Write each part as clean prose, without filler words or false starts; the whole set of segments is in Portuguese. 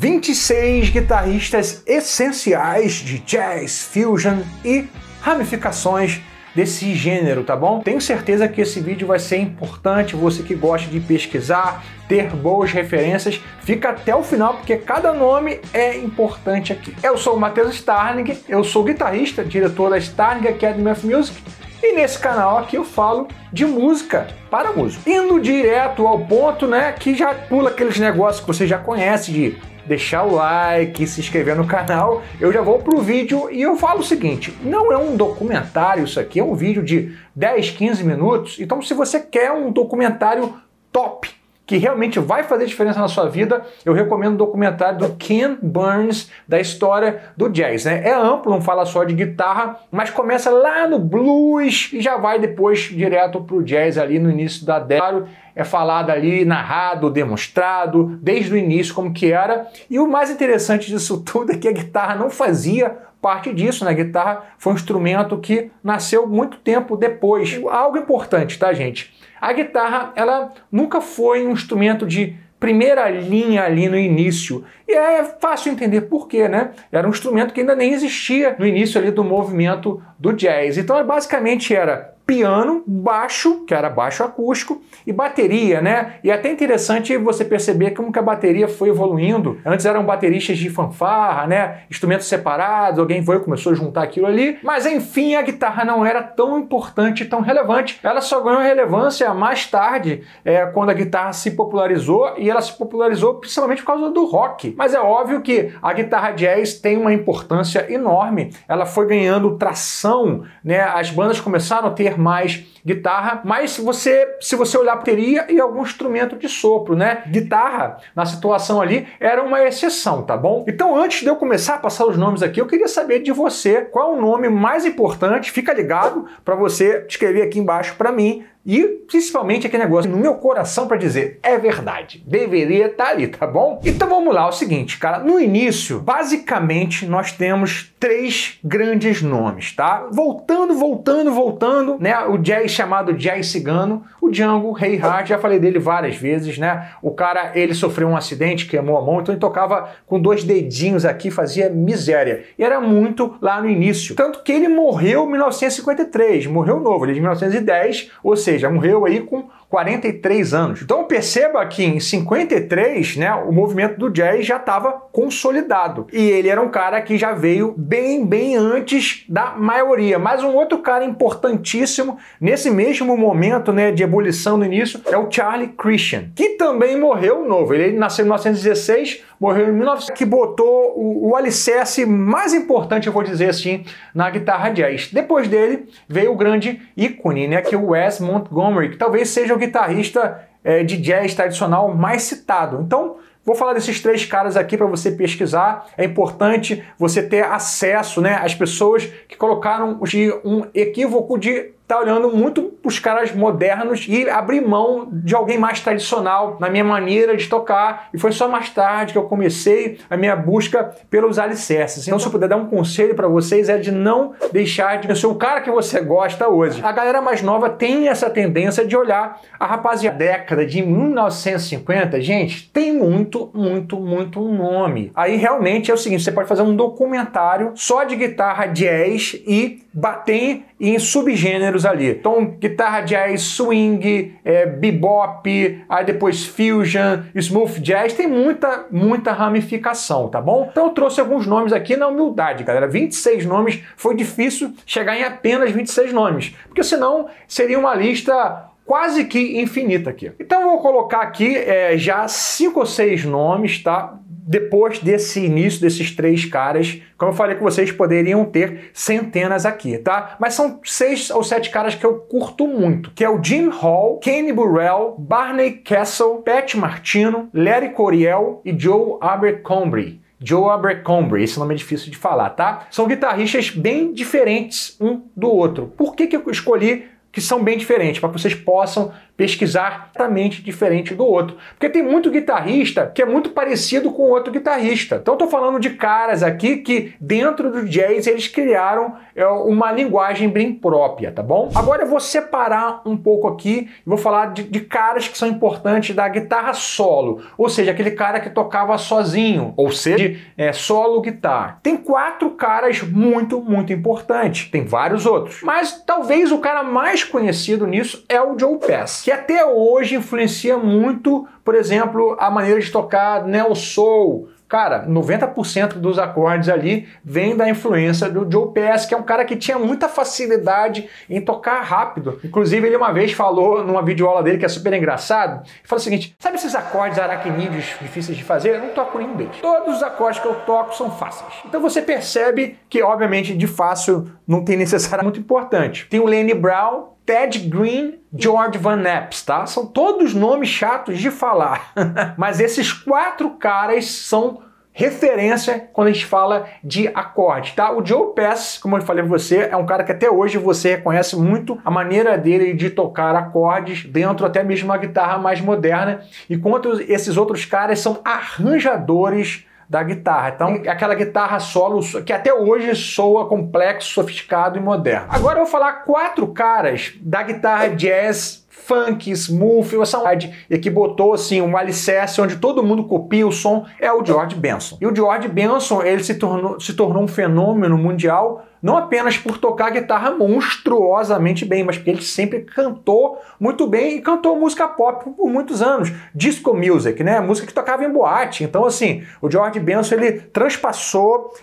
26 guitarristas essenciais de jazz, fusion e ramificações desse gênero, tá bom? Tenho certeza que esse vídeo vai ser importante, você que gosta de pesquisar, ter boas referências, fica até o final porque cada nome é importante aqui. Eu sou o Matheus Starling, eu sou guitarrista, diretor da Starling Academy of Music, e nesse canal aqui eu falo de música para música. Indo direto ao ponto, né, que já pula aqueles negócios que você já conhece de deixar o like, se inscrever no canal, eu já vou pro vídeo e eu falo o seguinte, não é um documentário isso aqui, é um vídeo de 10, 15 minutos, então se você quer um documentário top, que realmente vai fazer diferença na sua vida, eu recomendo o documentário do Ken Burns, da história do jazz, né? É amplo, não fala só de guitarra, mas começa lá no blues e já vai depois direto pro jazz ali no início da década. É falado ali, narrado, demonstrado, desde o início como que era. E o mais interessante disso tudo é que a guitarra não fazia parte disso, né? A guitarra foi um instrumento que nasceu muito tempo depois. Algo importante, tá, gente? A guitarra, ela nunca foi um instrumento de primeira linha ali no início. E é fácil entender por quê, né? Era um instrumento que ainda nem existia no início ali do movimento do jazz. Então, basicamente era piano, baixo, que era baixo acústico, e bateria, né? E é até interessante você perceber como que a bateria foi evoluindo. Antes eram bateristas de fanfarra, né? Instrumentos separados, alguém foi e começou a juntar aquilo ali. Mas enfim, a guitarra não era tão importante, tão relevante. Ela só ganhou relevância mais tarde, quando a guitarra se popularizou, e ela se popularizou principalmente por causa do rock. Mas é óbvio que a guitarra jazz tem uma importância enorme. Ela foi ganhando tração, né? As bandas começaram a ter mais guitarra, mas se você olhar a bateria e algum instrumento de sopro, né? Guitarra, na situação ali, era uma exceção, tá bom? Então, antes de eu começar a passar os nomes aqui, eu queria saber de você qual é o nome mais importante, fica ligado para você escrever aqui embaixo para mim, e principalmente aquele negócio no meu coração para dizer, é verdade, deveria estar ali, tá bom? Então vamos lá, é o seguinte, cara, no início, basicamente, nós temos três grandes nomes, tá? Voltando, né? O jazz chamado jazz cigano, o Django Reinhardt, já falei dele várias vezes, né? O cara, ele sofreu um acidente, queimou a mão, então ele tocava com 2 dedinhos aqui, fazia miséria. E era muito lá no início. Tanto que ele morreu em 1953, morreu novo, ele é de 1910, ou seja, morreu aí com 43 anos. Então perceba que em 53, né, o movimento do jazz já estava consolidado. E ele era um cara que já veio bem antes da maioria. Mas um outro cara importantíssimo nesse mesmo momento, né, de ebulição no início é o Charlie Christian, que também morreu novo. Ele nasceu em 1916, morreu em 1900, que botou o alicerce mais importante, eu vou dizer assim, na guitarra jazz. Depois dele veio o grande ícone, né, que é o Wes Montgomery, que talvez seja o guitarrista de jazz tradicional mais citado. Então, vou falar desses três caras aqui para você pesquisar. É importante você ter acesso, né, às pessoas que colocaram um equívoco de estar olhando muito para os caras modernos e abrir mão de alguém mais tradicional na minha maneira de tocar. E foi só mais tarde que eu comecei a minha busca pelos alicerces. Então, se eu puder dar um conselho para vocês, é de não deixar de ser o cara que você gosta hoje. A galera mais nova tem essa tendência de olhar a rapaziada da década de 1950. Gente, tem muito nome. Aí realmente é o seguinte, você pode fazer um documentário só de guitarra jazz e bater em subgêneros ali. Então, guitarra jazz, swing, bebop, aí depois fusion, smooth jazz, tem muita ramificação, tá bom? Então eu trouxe alguns nomes aqui na humildade, galera. 26 nomes, foi difícil chegar em apenas 26 nomes, porque senão seria uma lista quase que infinita aqui. Então eu vou colocar aqui já 5 ou 6 nomes, tá? Depois desse início desses três caras, como eu falei que vocês poderiam ter centenas aqui, tá? Mas são 6 ou 7 caras que eu curto muito, que é o Jim Hall, Kenny Burrell, Barney Kessel, Pat Martino, Larry Coryell e Joe Abercrombie. Joe Abercrombie, esse nome é difícil de falar, tá? São guitarristas bem diferentes um do outro. Por que eu escolhi que são bem diferentes, para que vocês possam pesquisar totalmente diferente do outro. Porque tem muito guitarrista que é muito parecido com outro guitarrista. Então eu tô falando de caras aqui que dentro do jazz eles criaram uma linguagem bem própria, tá bom? Agora eu vou separar um pouco aqui e vou falar de caras que são importantes da guitarra solo, ou seja, aquele cara que tocava sozinho, ou seja, solo guitar. Tem 4 caras muito importantes, tem vários outros, mas talvez o cara mais conhecido nisso é o Joe Pass, que até hoje influencia muito, por exemplo, a maneira de tocar neo soul. Cara, 90% dos acordes ali vem da influência do Joe Pass, que é um cara que tinha muita facilidade em tocar rápido. Inclusive, ele uma vez falou numa videoaula dele, que é super engraçado, ele falou o seguinte: sabe esses acordes aracnídeos difíceis de fazer? Eu não toco nenhum deles. Todos os acordes que eu toco são fáceis. Então você percebe que, obviamente, de fácil não tem necessariamente muito importante. Tem o Lenny Brown, Ted Green, George Van Apps, tá? São todos nomes chatos de falar. Mas esses 4 caras são referência quando a gente fala de acorde, tá? O Joe Pass, como eu falei pra você, é um cara que até hoje você reconhece muito a maneira dele de tocar acordes dentro até mesmo uma guitarra mais moderna, enquanto esses outros caras são arranjadores da guitarra. Então, aquela guitarra solo que até hoje soa complexo, sofisticado e moderno. Agora eu vou falar 4 caras da guitarra jazz, funk, smooth, e que botou assim um alicerce onde todo mundo copia o som, é o George Benson. E o George Benson, ele se tornou um fenômeno mundial, não apenas por tocar guitarra monstruosamente bem, mas porque ele sempre cantou muito bem e cantou música pop por muitos anos. Disco music, né? Música que tocava em boate. Então, assim, o George Benson, ele transpassou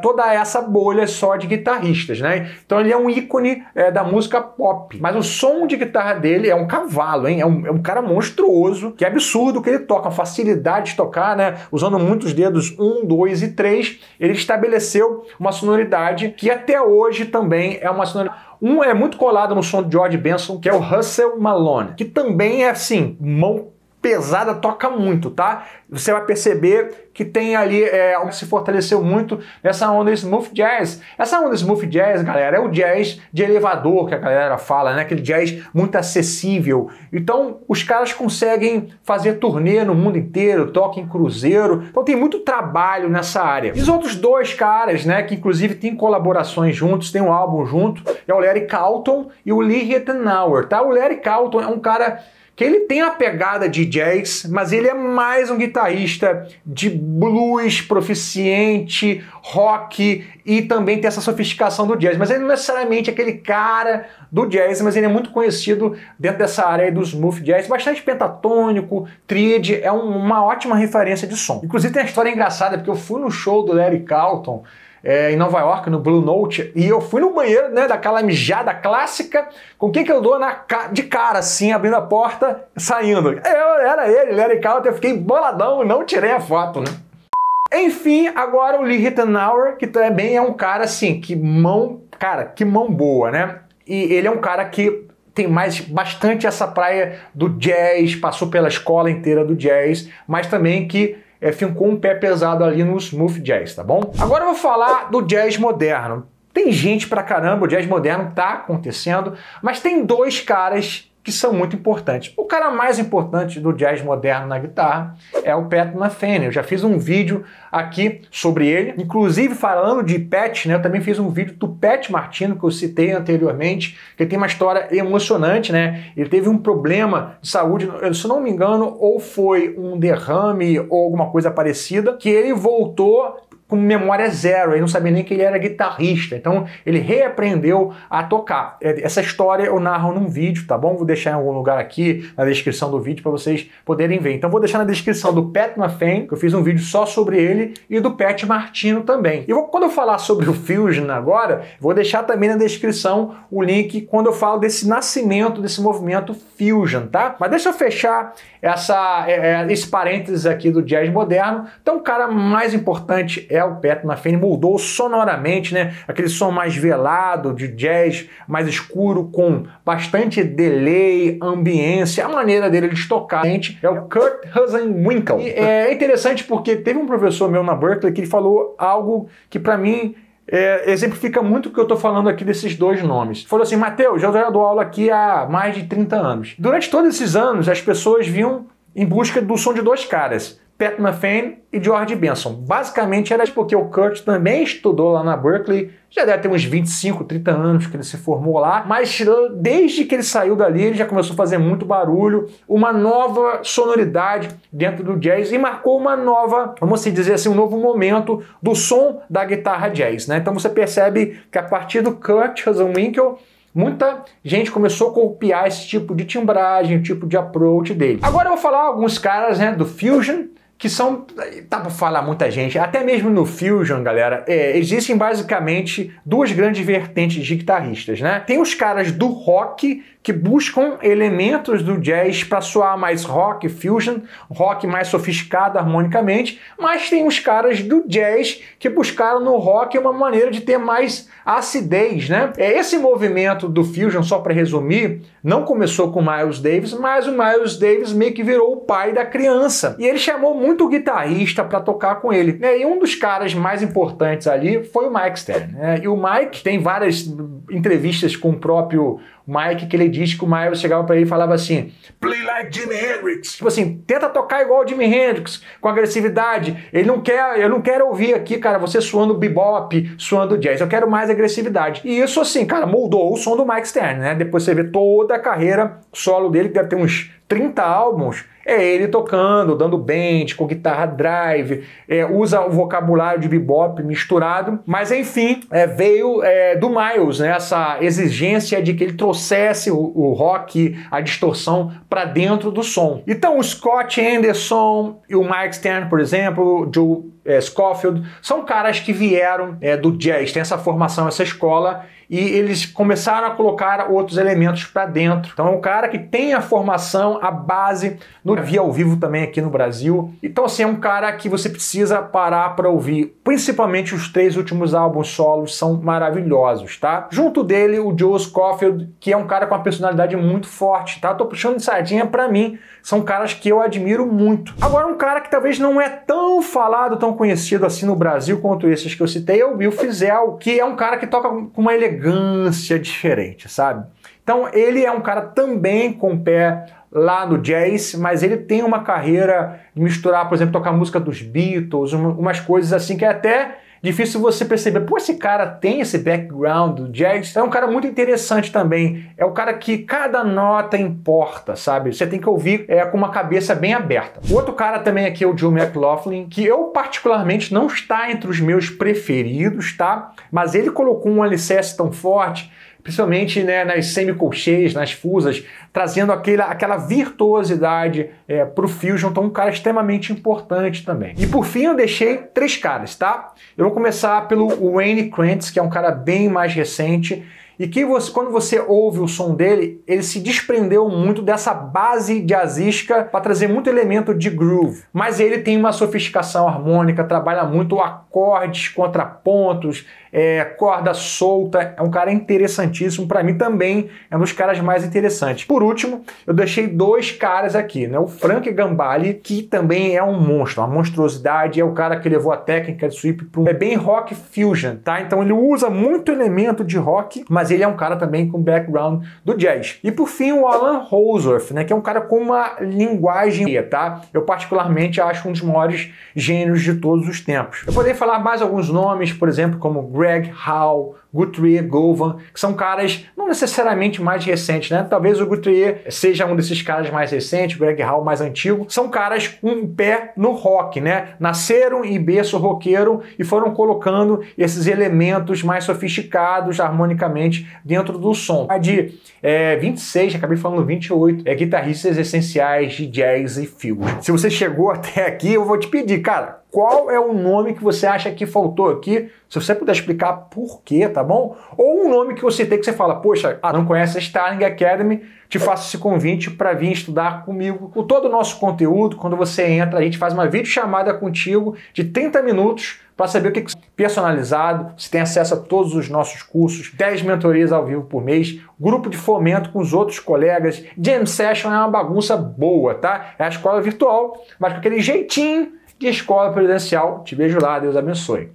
toda essa bolha só de guitarristas, né? Então, ele é um ícone da música pop. Mas o som de guitarra dele é um cavalo, hein? É um cara monstruoso, que é absurdo que ele toca, a facilidade de tocar, né? Usando muitos dedos 1, 2 e 3, ele estabeleceu uma sonoridade que até hoje também é uma sonoridade. Um é muito colado no som de George Benson, que é o Russell Malone, que também é assim, mão pesada, toca muito, tá? Você vai perceber que tem ali, se fortaleceu muito nessa onda smooth jazz. Essa onda smooth jazz, galera, é o jazz de elevador que a galera fala, né? Aquele jazz muito acessível. Então, os caras conseguem fazer turnê no mundo inteiro, tocam em cruzeiro. Então, tem muito trabalho nessa área. E os outros 2 caras, né, que inclusive tem colaborações juntos, tem um álbum junto, é o Larry Carlton e o Lee Ritenour, tá? O Larry Carlton é um cara que ele tem a pegada de jazz, mas ele é mais um guitarrista de blues proficiente, rock, e também tem essa sofisticação do jazz. Mas ele não é necessariamente aquele cara do jazz, mas ele é muito conhecido dentro dessa área aí do smooth jazz, bastante pentatônico, tríade, é uma ótima referência de som. Inclusive tem uma história engraçada, porque eu fui no show do Larry Carlton, em Nova York, no Blue Note, e eu fui no banheiro, né, daquela mijada clássica, com quem que eu dou de cara, assim, abrindo a porta, saindo. Era ele, Larry Carlton, eu fiquei boladão e não tirei a foto, né? Enfim, agora o Lee Ritenour, que também é um cara, assim, que mão boa, né? E ele é um cara que tem bastante essa praia do jazz, passou pela escola inteira do jazz, mas também que ficou um pé pesado ali no smooth jazz, tá bom? Agora eu vou falar do jazz moderno. Tem gente pra caramba, o jazz moderno tá acontecendo, mas tem 2 caras que são muito importantes. O cara mais importante do jazz moderno na guitarra é o Pat Metheny. Eu já fiz um vídeo aqui sobre ele, inclusive falando de Pat, né? Eu também fiz um vídeo do Pat Martino, que eu citei anteriormente, que tem uma história emocionante, né? Ele teve um problema de saúde, se não me engano, ou foi um derrame ou alguma coisa parecida, que ele voltou com memória zero, ele não sabia nem que ele era guitarrista, então ele reaprendeu a tocar. Essa história eu narro num vídeo, tá bom? Vou deixar em algum lugar aqui na descrição do vídeo para vocês poderem ver. Então vou deixar na descrição do Pat Metheny, que eu fiz um vídeo só sobre ele, e do Pat Martino também. E quando eu falar sobre o Fusion agora, vou deixar também na descrição o link quando eu falo desse nascimento, desse movimento Fusion, tá? Mas deixa eu fechar esse parênteses aqui do jazz moderno. Então o cara mais importante é o Pat Metheny, mudou sonoramente, né? Aquele som mais velado, de jazz mais escuro, com bastante delay, ambiência, a maneira dele de tocar. É o Kurt Husenwinkel. E é interessante porque teve um professor meu na Berklee que ele falou algo que para mim exemplifica muito o que eu estou falando aqui desses dois nomes. Falou assim, Matheus, eu já dou aula aqui há mais de 30 anos. Durante todos esses anos, as pessoas vinham em busca do som de dois caras, Pat Metheny e George Benson. Basicamente era porque o Kurt também estudou lá na Berklee, já deve ter uns 25, 30 anos que ele se formou lá, mas desde que ele saiu dali, ele já começou a fazer muito barulho, uma nova sonoridade dentro do jazz e marcou uma nova, vamos dizer assim, um novo momento do som da guitarra jazz, né? Então você percebe que a partir do Kurt Rosenwinkel, muita gente começou a copiar esse tipo de timbragem, o tipo de approach dele. Agora eu vou falar alguns caras, né, do Fusion, que são, dá pra falar muita gente, até mesmo no Fusion, galera, existem basicamente duas grandes vertentes de guitarristas, né? Tem os caras do rock, que buscam elementos do jazz para soar mais rock, fusion, rock mais sofisticado harmonicamente, mas tem os caras do jazz que buscaram no rock uma maneira de ter mais acidez, né? Esse movimento do fusion, só para resumir, não começou com Miles Davis, mas o Miles Davis meio que virou o pai da criança. E ele chamou muito guitarrista para tocar com ele, né? E um dos caras mais importantes ali foi o Mike Stern, né? E o Mike tem várias entrevistas com o próprio Mike que ele diz que o Miles chegava para ele e falava assim, play like Jimi Hendrix. Tipo assim, tenta tocar igual o Jimi Hendrix, com agressividade. Eu não quero ouvir aqui, cara, você suando bebop, suando jazz. Eu quero mais agressividade. E isso, assim, cara, moldou o som do Mike Stern, né? Depois você vê toda a carreira solo dele, que deve ter uns 30 álbuns, ele tocando, dando bend, com guitarra drive, usa o vocabulário de bebop misturado, mas enfim, veio do Miles, né, essa exigência de que ele trouxesse o rock, a distorção para dentro do som. Então o Scott Anderson e o Mike Stern, por exemplo, o Joe Scofield, são caras que vieram do jazz, tem essa formação, essa escola, e eles começaram a colocar outros elementos para dentro. Então é um cara que tem a formação, a base, no via ao vivo também aqui no Brasil. Então assim, é um cara que você precisa parar para ouvir. Principalmente os 3 últimos álbuns solos são maravilhosos, tá? Junto dele, o Joe Scofield, que é um cara com uma personalidade muito forte, tá? Tô puxando de sardinha para mim. São caras que eu admiro muito. Agora, um cara que talvez não é tão falado, tão conhecido assim no Brasil quanto esses que eu citei é o Bill Frisell, que é um cara que toca com uma elegância diferente, sabe? Então, ele é um cara também com pé lá no jazz, mas ele tem uma carreira de misturar, por exemplo, tocar música dos Beatles, umas coisas assim que é até difícil você perceber, pô, esse cara tem esse background do jazz. É um cara muito interessante também. É um cara que cada nota importa, sabe? Você tem que ouvir com uma cabeça bem aberta. O outro cara também aqui é o Joe McLaughlin, que eu particularmente não está entre os meus preferidos, tá? Mas ele colocou um alicerce tão forte, principalmente, né, nas semicolcheias, nas fusas, trazendo aquela virtuosidade para o Fusion, então um cara extremamente importante também. E por fim eu deixei 3 caras, tá? Eu vou começar pelo Wayne Krantz, que é um cara bem mais recente, e que quando você ouve o som dele, ele se desprendeu muito dessa base jazzística para trazer muito elemento de groove. Mas ele tem uma sofisticação harmônica, trabalha muito acordes, contrapontos, corda solta. É um cara interessantíssimo, para mim também é um dos caras mais interessantes. Por último, eu deixei 2 caras aqui, né? O Frank Gambale, que também é um monstro, uma monstruosidade, é o cara que levou a técnica de sweep para bem rock fusion, tá? Então ele usa muito elemento de rock, mas ele é um cara também com background do jazz. E por fim, o Alan Holdsworth, né, que é um cara com uma linguagem, tá? Eu particularmente acho um dos maiores gênios de todos os tempos. Eu poderia falar mais alguns nomes, por exemplo, como Greg Howe, Guthrie Govan, que são caras não necessariamente mais recentes, né? Talvez o Guthrie seja um desses caras mais recentes, o Greg Howe mais antigo. São caras com um pé no rock, né? Nasceram em berço roqueiro e foram colocando esses elementos mais sofisticados harmonicamente dentro do som. A de 26, acabei falando 28, guitarristas essenciais de jazz e fusion. Se você chegou até aqui, eu vou te pedir, cara, qual é o nome que você acha que faltou aqui? Se você puder explicar por quê, tá bom? Ou um nome que você tem que você fala, poxa, não conhece a Starling Academy, te faço esse convite para vir estudar comigo. Com todo o nosso conteúdo, quando você entra, a gente faz uma videochamada contigo de 30 minutos para saber o que é personalizado. Você tem acesso a todos os nossos cursos, 10 mentorias ao vivo por mês, grupo de fomento com os outros colegas. Jam Session é uma bagunça boa, tá? É a escola virtual, mas com aquele jeitinho de escola presencial. Te vejo lá, Deus abençoe.